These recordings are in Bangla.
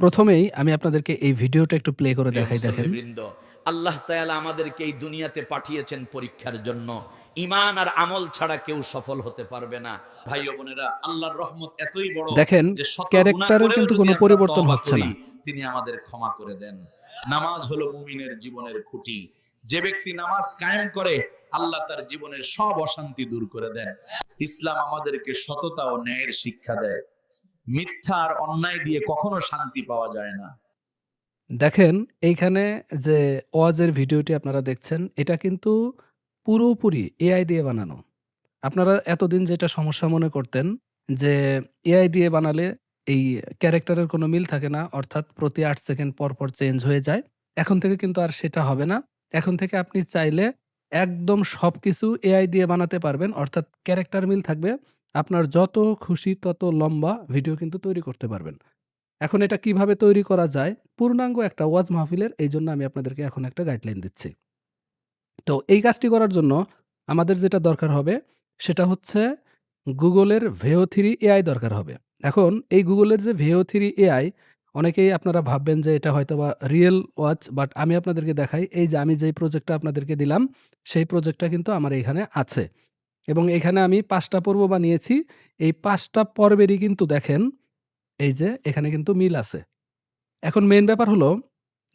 প্রথমেই আমি আপনাদেরকে এই ভিডিওটা একটু প্লে করে প্রিয় দেখাই দেখেন। মুসল্লিবৃন্দ, আল্লাহ তাআলা আমাদেরকে এই দুনিয়াতে পাঠিয়েছেন পরীক্ষার জন্য। ঈমান আর আমল ছাড়া কেউ সফল হতে পারবে না। ভাই ও বোনেরা, আল্লাহর রহমত এতই বড় দেখেন যে শত গুনাহ ক্যারেক্টারের করেও কিন্তু যদি কোনো আমরা পরিবর্তন তওবা হচ্ছে করি, না। তিনি আমাদের ক্ষমা করে দেন। নামাজ হলো মুমিনের জীবনের খুঁটি। যে ব্যক্তি নামাজ কায়েম করে, আল্লাহ তার জীবনের সব অশান্তি দূর করে দেন। ইসলাম আমাদেরকে সততা ও ন্যায়ের শিক্ষা দেয়। মিথ্যা আর অন্যায় দিয়ে কখনো শান্তি পাওয়া যায় না। দেখেন এইখানে যে ওয়াজের ভিডিওটি আপনারা দেখছেন এটা কিন্তু পুরোপুরি এআই দিয়ে বানানো। আপনারা এতদিন যেটা সমস্যা মনে করতেন যে এআই দিয়ে বানালে এই ক্যারেক্টারের কোনো মিল থাকে না, অর্থাৎ প্রতি ৮ সেকেন্ড পর, পর চেঞ্জ হয়ে যায়। এখন থেকে কিন্তু আর সেটা হবে না। এখন থেকে আপনি চাইলে একদম সবকিছু এআই দিয়ে বানাতে পারবেন। অর্থাৎ ক্যারেক্টার মিল থাকবে। আপনার যত খুশি তত লম্বা ভিডিও কিন্তু তৈরি করতে পারবেন। এখন এটা কিভাবে তৈরি করা যায়? পূর্ণাঙ্গ একটা ওয়াজ মাহফিলের এইজন্য আমি আপনাদেরকে এখন একটা গাইডলাইন দিচ্ছি। তো এই কাজটি করার জন্য আমাদের যেটা দরকার হবে সেটা হচ্ছে Google এর Veo 3 AI দরকার হবে। এখন এই Google এর যে Veo 3 AI অনেকেই আপনারা ভাববেন যে এটা হয়তোবা রিয়েল ওয়াচ, বাট আমি আপনাদেরকে দেখাই এই যে আমি যেই প্রজেক্টটা আপনাদেরকে দিলাম সেই প্রজেক্টটা কিন্তু আমার এখানে আছে। এবং এখানে আমি ৫ টা পর্ব বানিয়েছি। এই ৫ টা পর্বেরই কিন্তু দেখেন এই যে এখানে কিন্তু মিল আছে। এখন মেইন ব্যাপার হলো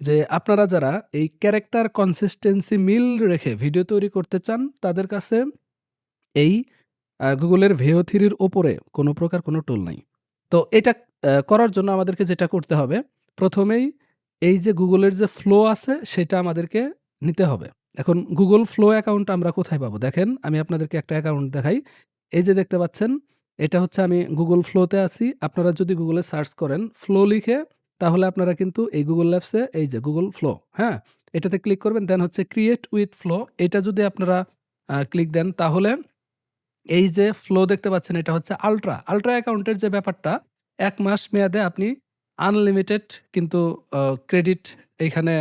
যে আপনারা যারা এই ক্যারেক্টার কনসিস্টেন্সি মিল রেখে ভিডিও তৈরি করতে চান তাদের কাছে এই Google এর Veo 3 এর উপরে কোনো প্রকার কোনো টুল নাই। তো এটা করার জন্য আমাদেরকে যেটা করতে হবে, প্রথমেই এই যে Google এর যে Flow আছে সেটা আমাদেরকে নিতে হবে। এখন Google Flow অ্যাকাউন্ট আমরা কোথায় পাবো? দেখেন আমি আপনাদেরকে একটা অ্যাকাউন্ট দেখাই। এই যে দেখতে পাচ্ছেন, এটা হচ্ছে আমি Google Flow তে আছি। আপনারা যদি Google এ সার্চ করেন Flow লিখে, তাহলে আপনারা কিন্তু এই Google Labs এ এই যে Google Flow, হ্যাঁ? এটাতে ক্লিক করবেন, দেন হচ্ছে Create with Flow, এটা যদি আপনারা ক্লিক দেন তাহলে এই যে ফ্লো দেখতে পাচ্ছেন এটা হচ্ছে আল্ট্রা। আল্ট্রা অ্যাকাউন্টের যে ব্যাপারটা ১ মাস মেয়াদে আপনি আনলিমিটেড কিন্তু ক্রেডিট এইখানে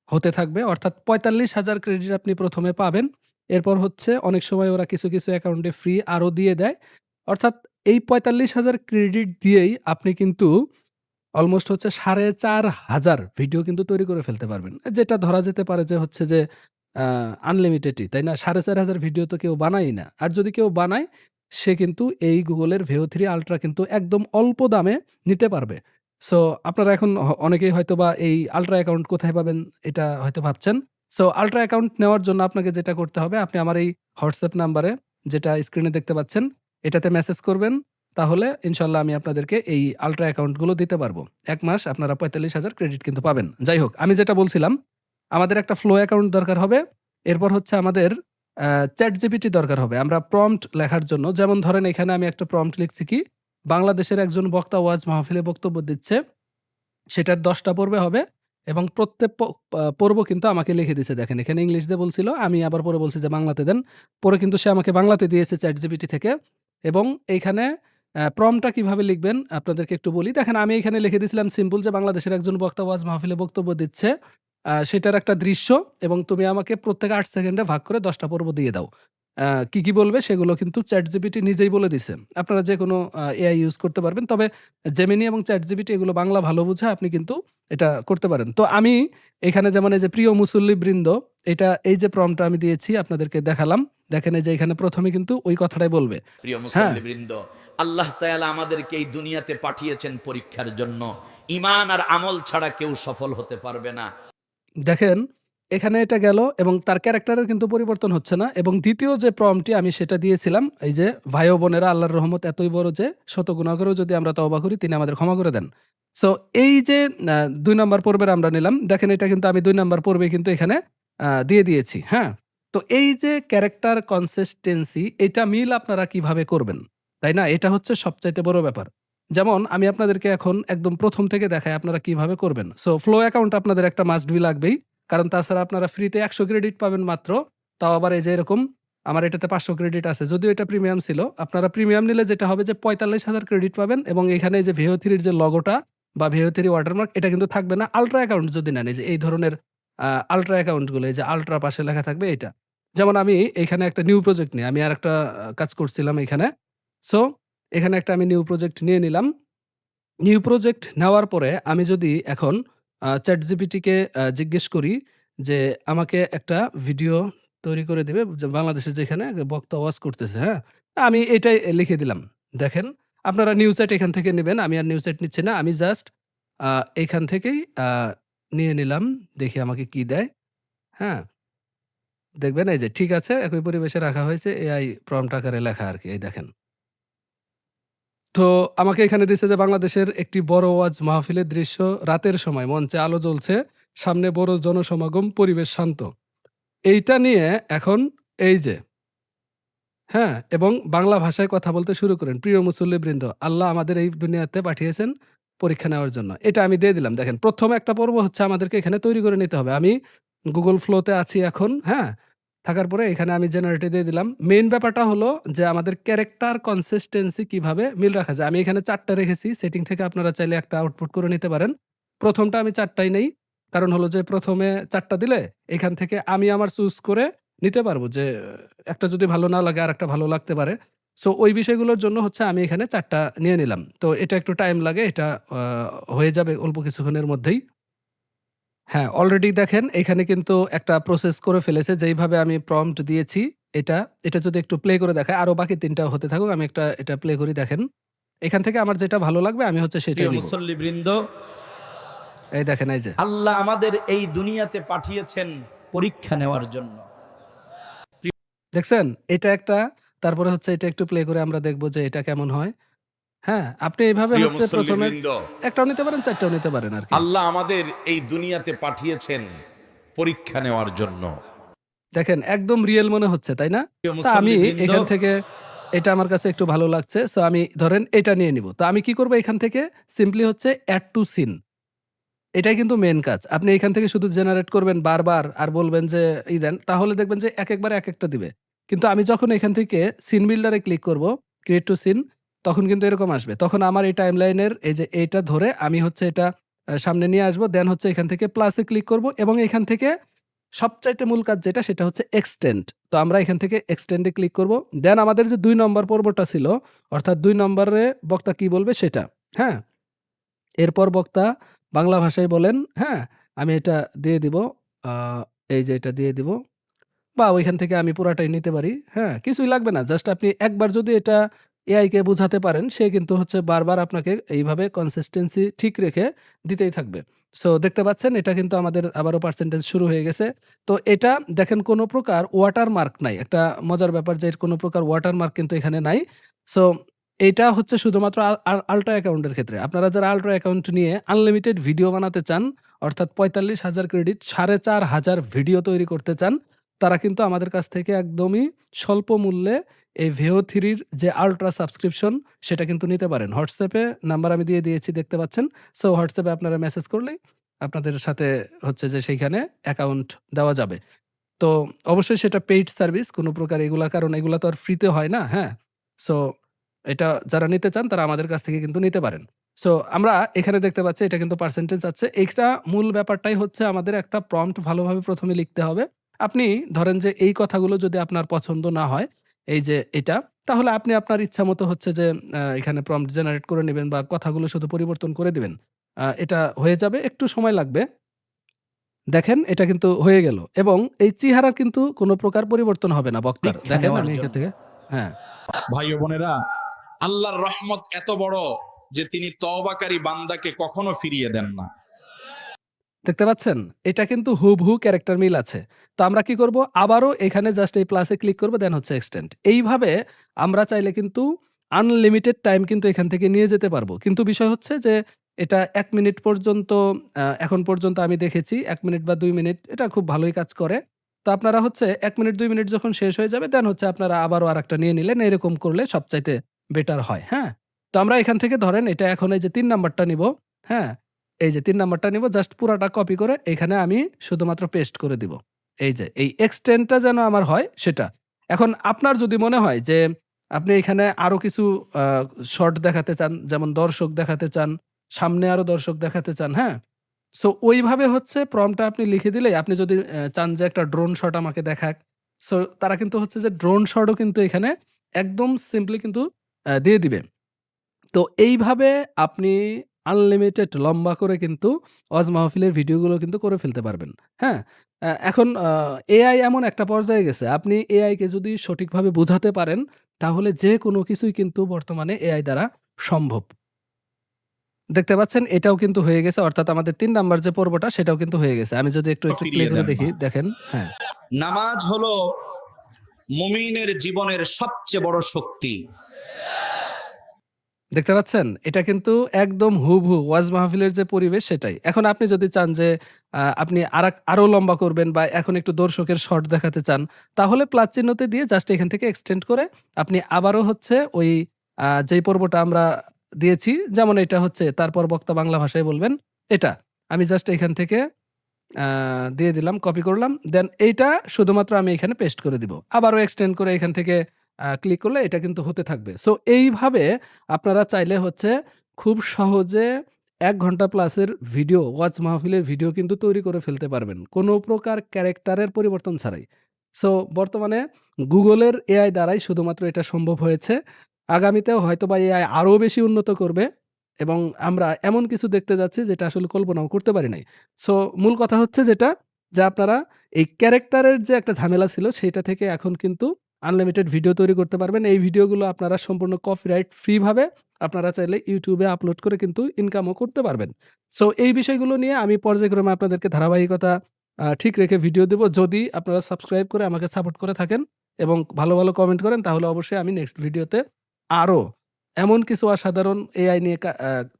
হতে থাকবে। অর্থাৎ ৪৫,০০০ ক্রেডিট আপনি ১ম এ পাবেন। এরপর হচ্ছে অনেক সময় ওরা কিছু, কিছু অ্যাকাউন্টে ফ্রি আরও দিয়ে দেয়। অর্থাৎ এই ৪৫,০০০ ক্রেডিট দিয়েই আপনি কিন্তু অলমোস্ট হচ্ছে ৪,৫০০ ভিডিও কিন্তু তৈরি করে ফেলতে পারবেন। যেটা ধরা যেতে পারে যে হচ্ছে যে আ আনলিমিটেডই, তাই না? ৪,৫০০ ভিডিও তো কেউ বানায়ই না। আর যদি কেউ বানায় সে কিন্তু এই Google এর Veo 3 Ultra কিন্তু একদম অল্প দামে নিতে পারবে। সো আপনারা এখন অনেকেই হয়তোবা এই আল্ট্রা অ্যাকাউন্ট কোথায় পাবেন এটা হয়তো ভাবছেন। সো আল্ট্রা অ্যাকাউন্ট নেওয়ার জন্য আপনাকে যেটা করতে হবে, আপনি আমার এই WhatsApp নাম্বারে যেটা স্ক্রিনে দেখতে পাচ্ছেন এটাতে মেসেজ করবেন। তাহলে ইনশাআল্লাহ আমি আপনাদেরকে এই আল্ট্রা অ্যাকাউন্ট গুলো দিতে পারবো। ১ মাস আপনারা ৪৫,০০০ ক্রেডিট কিন্তু পাবেন। যাই হোক, আমি যেটা বলছিলাম, আমাদের একটা ফ্লো অ্যাকাউন্ট দরকার হবে। এরপর হচ্ছে আমাদের ChatGPT দরকার হবে। আমরা প্রম্পট লেখার জন্য, যেমন ধরেন এখানে আমি একটা প্রম্পট লিখছি কি, বাংলাদেশের একজন বক্তা ওয়াজ মাহফিলে বক্তব্য দিচ্ছে। সেটার ১০ টা পর্বে হবে এবং প্রত্যেক পর্ব কিন্তু আমাকে লিখে দিছে। দেখেন এখানে ইংলিশ দিয়ে বলছিল, আমি আবার পরে বলছি যে বাংলাতে দেন। পরে কিন্তু সে আমাকে বাংলাতে দিয়েছে ChatGPT থেকে। এবং এইখানে প্রম্পটটা কিভাবে লিখবেন আপনাদেরকে একটু বলি। দেখেন আমি এখানে লিখে দিয়েছিলাম সিম্পল যে বাংলাদেশের একজন বক্তা ওয়াজ মাহফিলে বক্তব্য দিচ্ছে। সেটার একটা দৃশ্য এবং তুমি আমাকে প্রত্যেক ৮ সেকেন্ডে ভাগ করে ১০ টা পর্ব দিয়ে দাও। কি, কি বলবে সেগুলো কিন্তু ChatGPT নিজেই বলে দিছে। আপনারা যেকোনো AI ইউজ করতে পারবেন। তবে Gemini এবং ChatGPT এগুলো বাংলা ভালো বুঝে, আপনি কিন্তু এটা করতে পারেন। তো আমি এখানে যেমন এই যে প্রিয় মুসল্লিবৃন্দ, এটা এই যে প্রম্পটটা আমি দিয়েছি আপনাদেরকে দেখালাম। দেখেন এই যে এখানে ১ম এ কিন্তু ওই কথাটাই বলবে। প্রিয় হ্যাঁ? মুসল্লিবৃন্দ, আল্লাহ তাআলা আমাদেরকে এই দুনিয়াতে পাঠিয়েছেন পরীক্ষার জন্য। ঈমান আর আমল ছাড়া কেউ সফল হতে পারবে না। দেখেন এখানে এটা গেল এবং তার ক্যারেক্টারের কিন্তু পরিবর্তন হচ্ছে না। এবং দ্বিতীয় যে প্রম্পটটি আমি সেটা দিয়েছিলাম, এই যে ভাই ও বোনেরা, আল্লাহর রহমত এতই বড় যে শত গুনাহ করেও যদি আমরা তওবা করি তিনি আমাদের ক্ষমা করে দেন। সো এই যে ২ নাম্বার পর্বের আমরা নিলাম। দেখেন এটা কিন্তু আমি ২ নাম্বার পর্বে কিন্তু এখানে দিয়ে দিয়েছি। হ্যাঁ? তো এই যে ক্যারেক্টার কনসিস্টেন্সি এটা মিল আপনারা কিভাবে করবেন? তাই না? এটা হচ্ছে সবচাইতে বড় ব্যাপার। যেমন আমি আপনাদেরকে এখন একদম ১ম থেকে দেখাই আপনারা কিভাবে করবেন। সো ফ্লো অ্যাকাউন্ট আপনাদের একটা মাস্ট বি লাগবেই। কারণ তাছাড়া আপনারা ফ্রিতে ১০০ ক্রেডিট পাবেন মাত্র। তাও আবার এই যে এরকম আমার এটাতে ৫০০ ক্রেডিট আছে। যদিও এটা প্রিমিয়াম ছিল। আপনারা প্রিমিয়াম নিলে যেটা হবে যে ৪৫,০০০ ক্রেডিট পাবেন এবং এখানে এই যে Veo 3 এর যে লোগোটা বা Veo 3 ওয়াটারমার্ক এটা কিন্তু থাকবে না। আল্ট্রা অ্যাকাউন্ট যদি নেন, এই যে এই ধরনের আল্ট্রা অ্যাকাউন্ট গুলো, এই যে আল্ট্রা পাশে লেখা থাকবে এটা। যেমন আমি এখানে একটা নিউ প্রজেক্ট নিই। আমি আরেকটা কাজ করছিলাম এখানে। সো এখানে একটা আমি নিউ প্রজেক্ট নিয়ে নিলাম। নিউ প্রজেক্ট নেওয়ার পরে আমি যদি এখন ChatGPT কে জিজ্ঞেস করি যে আমাকে একটা ভিডিও তৈরি করে দিবে যে বাংলাদেশের যেখানে বক্তা ওয়াজ করতেছে, হ্যাঁ? আমি এটাই লিখে দিলাম। দেখেন আপনারা নিউজেট এখান থেকে নিবেন। আমি আর নিউজেট নিচ্ছি না। আমি জাস্ট আ এখান থেকেই নিয়ে নিলাম। দেখি আমাকে কি দেয়, হ্যাঁ? দেখবেন এই যে ঠিক আছে, একই পরিবেশে রাখা হয়েছে। এআই প্রম্পট আকারে লেখা আরকি। এই দেখেন। তো আমাকে এখানে দিছে যে বাংলাদেশের একটি বড় ওয়াজ মাহফিলের দৃশ্য। রাতের সময় মঞ্চে আলো জ্বলছে। সামনে বড় জনসমাগম, পরিবেশ শান্ত। এইটা নিয়ে এখন এই যে, হ্যাঁ? এবং বাংলা ভাষায় কথা বলতে শুরু করেন। প্রিয় মুসল্লিবৃন্দ, আল্লাহ আমাদের এই দুনিয়াতে পাঠিয়েছেন পরীক্ষা নেওয়ার জন্য। এটা আমি দিয়ে দিলাম। দেখেন ১ম একটা পর্ব হচ্ছে আমাদেরকে এখানে তৈরি করে নিতে হবে। আমি Google Flow তে আছি এখন, হ্যাঁ? থাকার পরে এখানে আমি জেনারেটে দিয়ে দিলাম। মেইন ব্যাপারটা হলো যে আমাদের ক্যারেক্টার কনসিস্টেন্সি কিভাবে মিল রাখা যায়। আমি এখানে ৪ টা রেখেছি। সেটিং থেকে আপনারা চাইলে একটা আউটপুট করে নিতে পারেন। ১ম টা আমি ৪ টাই নেই। কারণ হলো যে ১ম এ ৪ টা দিলে এখান থেকে আমি আমার চুজ করে নিতে পারবো যে একটা যদি ভালো না লাগে আরেকটা ভালো লাগতে পারে। সো ওই বিষয়গুলোর জন্য হচ্ছে আমি এখানে ৪ টা নিয়ে নিলাম। তো এটা একটু টাইম লাগে। এটা আ হয়ে যাবে অল্প কিছুক্ষণের মধ্যেই। হ্যাঁ, অলরেডি দেখেন এখানে কিন্তু একটা প্রসেস করে ফেলেছে। যেইভাবে আমি প্রম্পট দিয়েছি এটা, এটা যদি একটু প্লে করে দেখায় আরো বাকি ৩ টা হতে থাকুক। আমি একটা এটা প্লে করি দেখেন। এখান থেকে আমার যেটা ভালো লাগবে আমি হচ্ছে সেটাই প্রিয় নিব। মুসল্লিবৃন্দ, এই দেখেন এই যে। আল্লাহ আমাদের এই দুনিয়াতে পাঠিয়েছেন পরীক্ষা নেওয়ার জন্য। দেখছেন? এটা একটা, তারপরে হচ্ছে এটা একটু প্লে করে আমরা দেখব যে এটা কেমন হয়। হ্যাঁ, আপনি এভাবে প্রিয় হচ্ছে ১ম এ মুসল্লিবৃন্দ, ১ টাও নিতে পারেন, ৪ টাও নিতে পারেন আরকি। আল্লাহ আমাদের এই দুনিয়াতে পাঠিয়েছেন পরীক্ষা নেওয়ার জন্য। দেখেন একদম রিয়েল মনে হচ্ছে, তাই না? প্রিয় তো আমি মুসল্লিবৃন্দ, এখান থেকে এটা আমার কাছে একটু ভালো লাগছে। সো আমি ধরেন এটা নিয়ে নিব। তো আমি কি করব এখান থেকে সিম্পলি হচ্ছে এড টু সিন। এটাই কিন্তু মেইন কাজ। আপনি এখান থেকে শুধু জেনারেট করবেন বারবার আর বলবেন যে দেন, তাহলে দেখবেন যে একেকবার একেকটা দিবে। কিন্তু আমি যখন এখান থেকে সিন বিল্ডার এ ক্লিক করব, ক্রিয়েট টু সিন, তখন কিন্তু এরকম আসবে। তখন আমার এই টাইমলাইনের এই যে এইটা ধরে আমি হচ্ছে এটা সামনে নিয়ে আসবো। দেন হচ্ছে এখান থেকে প্লাস এ ক্লিক করব এবং এখান থেকে সবচাইতে মূল কাজ যেটা সেটা হচ্ছে এক্সটেন্ড। তো আমরা এখান থেকে এক্সটেন্ড এ ক্লিক করব। দেন আমাদের যে ২ নম্বর পর্বটা ছিল, অর্থাৎ ২ নম্বরে বক্তা কি বলবে সেটা। হ্যাঁ? এরপর বক্তা বাংলা ভাষায় বলেন, হ্যাঁ? আমি এটা দিয়ে দিব। আ এই যে এটা দিয়ে দিব। বা ওইখান থেকে আমি পুরাটাই নিতে পারি। হ্যাঁ? কিছুই লাগবে না। জাস্ট আপনি একবার যদি এটা এআই কে বুঝাতে পারেন, সে কিন্তু হচ্ছে বারবার আপনাকে এইভাবে কনসিস্টেন্সি ঠিক রেখে দিতেই থাকবে। সো দেখতে পাচ্ছেন এটা কিন্তু আমাদের আবারও পার্সেন্টেজ শুরু হয়ে গেছে। তো এটা দেখেন কোন প্রকার ওয়াটারমার্ক নাই। একটা মজার ব্যাপার যে এর কোন প্রকার ওয়াটারমার্ক কিন্তু এখানে নাই। সো এইটা হচ্ছে শুধুমাত্র আল্ট্রা অ্যাকাউন্টের ক্ষেত্রে। আপনারা যারা আল্ট্রা অ্যাকাউন্ট নিয়ে আনলিমিটেড ভিডিও বানাতে চান, অর্থাৎ ৪৫,০০০ ক্রেডিট ৪,৫০০ ভিডিও তৈরি করতে চান, তারা কিন্তু আমাদের কাছ থেকে একদমই স্বল্প মূল্যে এই Veo 3 র যে আল্ট্রা সাবস্ক্রিপশন সেটা কিন্তু নিতে পারেন। হোয়াটসঅ্যাপ এ নাম্বার আমি দিয়ে দিয়েছি দেখতে পাচ্ছেন। সো হোয়াটসঅ্যাপ এ আপনারা মেসেজ করলেই আপনাদের সাথে হচ্ছে যে সেইখানে অ্যাকাউন্ট দেওয়া যাবে। তো অবশ্যই সেটা পেইড সার্ভিস কোন প্রকার এগুলা, কারণ এগুলা তো আর ফ্রিতে হয় না, হ্যাঁ? সো এটা যারা নিতে চান তারা আমাদের কাছ থেকে কিন্তু নিতে পারেন। সো আমরা এখানে দেখতে পাচ্ছি এটা কিন্তু পার্সেন্টেজ আছে। এইটা মূল ব্যাপারটাই হচ্ছে আমাদের একটা প্রম্পট ভালোভাবে ১ম এ লিখতে হবে। আপনি ধরেন যে এই কথাগুলো যদি আপনার পছন্দ না হয়, এই যে এটা, তাহলে আপনি আপনার ইচ্ছামত হচ্ছে যে এখানে প্রম্পট জেনারেট করে নিবেন বা কথাগুলো শুধু পরিবর্তন করে দিবেন। এটা হয়ে যাবে, একটু সময় লাগবে। দেখেন এটা কিন্তু হয়ে গেল এবং এই চেহারার কিন্তু কোন প্রকার পরিবর্তন হবে না বক্তার। পরীক্ষা দেখেন নেওয়ার আমি এখান জন্য। থেকে, হ্যাঁ, ভাই ও বোনেরা, আল্লাহর রহমত এত বড় যে তিনি তওবাকারী বান্দাকে কখনো ফিরিয়ে দেন না। দেখতে পাচ্ছেন? এটা কিন্তু হুবহু ক্যারেক্টার মিল আছে। তো আমরা কি করব? আবারও এখানে জাস্ট এই প্লাসে ক্লিক করব, দেন হচ্ছে এক্সটেন্ড। এইভাবে আমরা চাইলে কিন্তু আনলিমিটেড টাইম কিন্তু এখান থেকে নিয়ে যেতে পারবো। কিন্তু বিষয় হচ্ছে যে এটা ১ মিনিট পর্যন্ত, এখন পর্যন্ত আমি দেখেছি ১ মিনিট বা ২ মিনিট এটা খুব ভালোই কাজ করে। তো আপনারা হচ্ছে ১ মিনিট ২ মিনিট যখন শেষ হয়ে যাবে দেন হচ্ছে আপনারা আবারও আরেকটা নিয়ে নিলেন। এরকম করলে সবচাইতে বেটার হয়। হ্যাঁ? তো আমরা এখান থেকে ধরেন এটা এখন এই যে ৩ নাম্বারটা নিবো। হ্যাঁ? এই যে ৩ নাম্বারটা নিব, জাস্ট পুরাটা কপি করে এখানে আমি শুধুমাত্র পেস্ট করে দিব। এই যে এই এক্সটেন্ড টা যেন আমার হয় সেটা। এখন আপনার যদি মনে হয় যে আপনি এখানে আরো কিছু আ শর্ট দেখাতে চান, যেমন দর্শক দেখাতে চান, সামনে আরো দর্শক দেখাতে চান, হ্যাঁ? সো ওইভাবে হচ্ছে প্রম্পটটা আপনি লিখে দিলেই, আপনি যদি চান যে একটা ড্রোন শট আমাকে দেখাক, সো তারা কিন্তু হচ্ছে যে ড্রোন শটও কিন্তু এখানে একদম সিম্পলি কিন্তু দিয়ে দিবে। তো এইভাবে আপনি আনলিমিটেড লম্বা করে কিন্তু ওয়াজ মাহফিলের ভিডিওগুলো কিন্তু করে ফেলতে পারবেন। হ্যাঁ? এখন এআই এমন একটা পর্যায়ে গেছে, আপনি এআইকে যদি সঠিকভাবে বুঝাতে পারেন, তাহলে যেকোনো কিছুই কিন্তু বর্তমানে এআই দ্বারা সম্ভব। দেখতে পাচ্ছেন এটাও কিন্তু হয়ে গেছে, অর্থাৎ আমাদের ৩ নাম্বার যে পর্বটা সেটাও কিন্তু হয়ে গেছে। আমি যদি একটু প্লে ফিরিয়ে করে দেন দেখি, না। দেখেন। হ্যাঁ। নামাজ হলো মুমিনের জীবনের সবচেয়ে বড় শক্তি। দেখতে পাচ্ছেন? এটা কিন্তু একদম হুবহু ওয়াজ মাহফিলের যে পরিবেশ সেটাই। এখন আপনি যদি চান যে আপনি আরো লম্বা করবেন বা এখন একটু দর্শকের শর্ট দেখাতে চান, তাহলে প্লাস চিহ্নতে দিয়ে জাস্ট এখান থেকে এক্সটেন্ড করে আপনি আবারও হচ্ছে ওই যেই পর্বটা আমরা দিয়েছি, যেমন এটা হচ্ছে তারপর বক্তা বাংলা ভাষায় বলবেন এটা। আমি জাস্ট এখান থেকে আ দিয়ে দিলাম, কপি করলাম। দেন এইটা শুধুমাত্র আমি এখানে পেস্ট করে দিব। আবারও এক্সটেন্ড করে এখান থেকে ক্লিক করলে এটা কিন্তু হতে থাকবে। সো এইভাবে আপনারা চাইলে হচ্ছে খুব সহজে ১ ঘন্টা প্লাসের ভিডিও, ওয়াজ মাহফিলের ভিডিও কিন্তু তৈরি করে ফেলতে পারবেন। কোনো প্রকার ক্যারেক্টারের পরিবর্তন ছাড়াই। সো বর্তমানে গুগলের এআই দ্বারাই শুধুমাত্র এটা সম্ভব হয়েছে। আগামীতেও হয়তোবা এআই আরো বেশি উন্নত করবে এবং আমরা এমন কিছু দেখতে যাচ্ছি যেটা আসলে কল্পনাও করতে পারি নাই। সো মূল কথা হচ্ছে যেটা, যে আপনারা এই ক্যারেক্টারের যে একটা ঝামেলা ছিল সেটা থেকে এখন কিন্তু আনলিমিটেড ভিডিও তৈরি করতে পারবেন। এই ভিডিওগুলো আপনারা সম্পূর্ণ কপিরাইট ফ্রি ভাবে আপনারা চাইলে YouTube এ আপলোড করে কিন্তু ইনকামও করতে পারবেন। সো এই বিষয়গুলো নিয়ে আমি পর্যায়ক্রমে আপনাদেরকে ধারাবাহিকতা ঠিক রেখে ভিডিও দেব। যদি আপনারা সাবস্ক্রাইব করে আমাকে সাপোর্ট করে থাকেন এবং ভালো, ভালো কমেন্ট করেন, তাহলে অবশ্যই আমি নেক্সট ভিডিওতে আরো এমন কিছু অসাধারণ এআই নিয়ে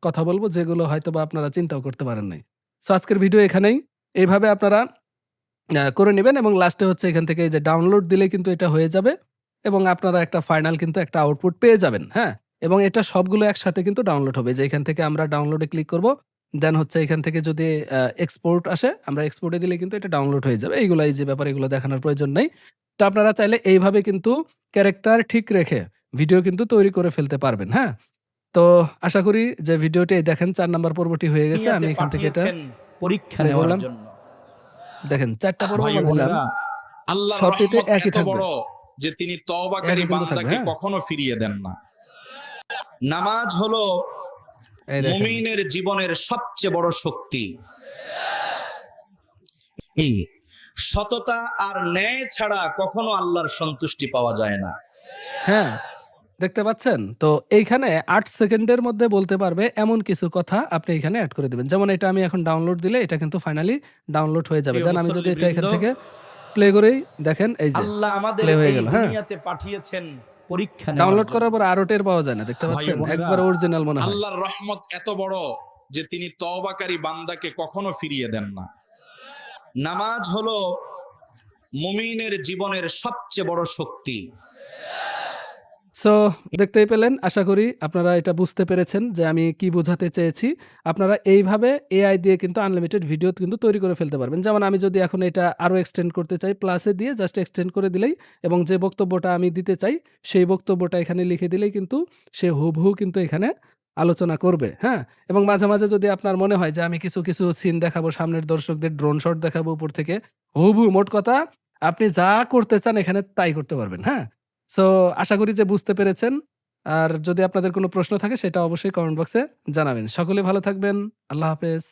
কথা বলব যেগুলো হয়তোবা আপনারা চিন্তাও করতে পারেন নাই। সো আজকের ভিডিও এখানেই। এইভাবে আপনারা করে নিবেন এবং লাস্টে হচ্ছে এখান থেকে এই যে ডাউনলোড দিলেই কিন্তু এটা হয়ে যাবে এবং আপনারা একটা ফাইনাল কিন্তু একটা আউটপুট পেয়ে যাবেন। হ্যাঁ? এবং এটা সবগুলো একসাথে কিন্তু ডাউনলোড হবে। যে এখান থেকে আমরা ডাউনলোডে ক্লিক করব। দেন হচ্ছে এখান থেকে যদি এক্সপোর্ট আসে, আমরা এক্সপোর্ট এ দিলে কিন্তু এটা ডাউনলোড হয়ে যাবে। এইগুলা এই যে ব্যাপার, এগুলো দেখানোর প্রয়োজন নাই। তো আপনারা চাইলে এইভাবে কিন্তু ক্যারেক্টার ঠিক রেখে ভিডিও কিন্তু তৈরি করে ফেলতে পারবেন। হ্যাঁ? তো আশা করি যে ভিডিওটি এই দেখেন ৪ নাম্বার পর্বটি হয়ে গেছে। দুনিয়াতে আমি এখান থেকে এটা পাঠিয়েছেন পরীক্ষা প্লে নেওয়ার করলাম। জন্য। দেখেন ৪ টা পর্ব ভাই ও বানাইলাম। বোনেরা, আল্লাহর সবটিতে রহমত একই এত থাকবে। বড় যে তিনি তওবাকারী একই কিন্তু থাকবে, বান্দাকে হ্যাঁ? কখনো ফিরিয়ে দেন না। নামাজ হলো এই দেখেন। মুমিনের জীবনের সবচেয়ে বড় শক্তি। এই সততা আর ন্যায় ছাড়া কখনো আল্লাহর সন্তুষ্টি পাওয়া যায় না। হ্যাঁ, দেখতে পাচ্ছেন? তো এইখানে ৮ সেকেন্ডের মধ্যে বলতে পারবে এমন কিছু কথা আপনি এখানে এড করে দিবেন। যেমন এটা আমি এখন ডাউনলোড দিলে এটা কিন্তু ফাইনালি ডাউনলোড হয়ে যাবে। প্রিয় দেন আমি যদি এটা মুসল্লিবৃন্দ, এখান থেকে প্লে করেই দেখেন, এই যে আল্লাহ আমাদের প্লে হয়ে এই গেল, হ্যাঁ? দুনিয়াতে পাঠিয়েছেন পরীক্ষা নেওয়ার ডাউনলোড জন্য। করার পর আরও টের পাওয়া যায় না। দেখতে ভাই ও পাচ্ছেন? বোনেরা, একবার অরিজিনাল মনে হয়। আল্লাহর রহমত এত বড় যে তিনি তওবাকারী বান্দাকে কখনো ফিরিয়ে দেন না। নামাজ হলো মুমিনের জীবনের সবচেয়ে বড় শক্তি। সো দেখতেই পেলেন। আশা করি আপনারা এটা বুঝতে পেরেছেন যে আমি কি বোঝাতে চেয়েছি। আপনারা এইভাবে এআই দিয়ে কিন্তু আনলিমিটেড ভিডিও কিন্তু তৈরি করে ফেলতে পারবেন। যেমন আমি যদি এখন এটা আরো এক্সটেন্ড করতে চাই, প্লাসে দিয়ে জাস্ট এক্সটেন্ড করে দিলেই এবং যে বক্তব্যটা আমি দিতে চাই সেই বক্তব্যটা এখানে লিখে দিলেই কিন্তু সে হুবহু কিন্তু এখানে আলোচনা করবে। হ্যাঁ? এবং মাঝে, মাঝে যদি আপনার মনে হয় যে আমি কিছু, কিছু সিন দেখাবো, সামনের দর্শকদের ড্রোন শট দেখাবো উপর থেকে। হুবহু মোট কথা আপনি যা করতে চান এখানে তাই করতে পারবেন। হ্যাঁ? সো আশা করি যে বুঝতে পেরেছেন। আর যদি আপনাদের কোনো প্রশ্ন থাকে সেটা অবশ্যই কমেন্ট বক্সে জানাবেন। সকলে ভালো থাকবেন। আল্লাহ হাফেজ।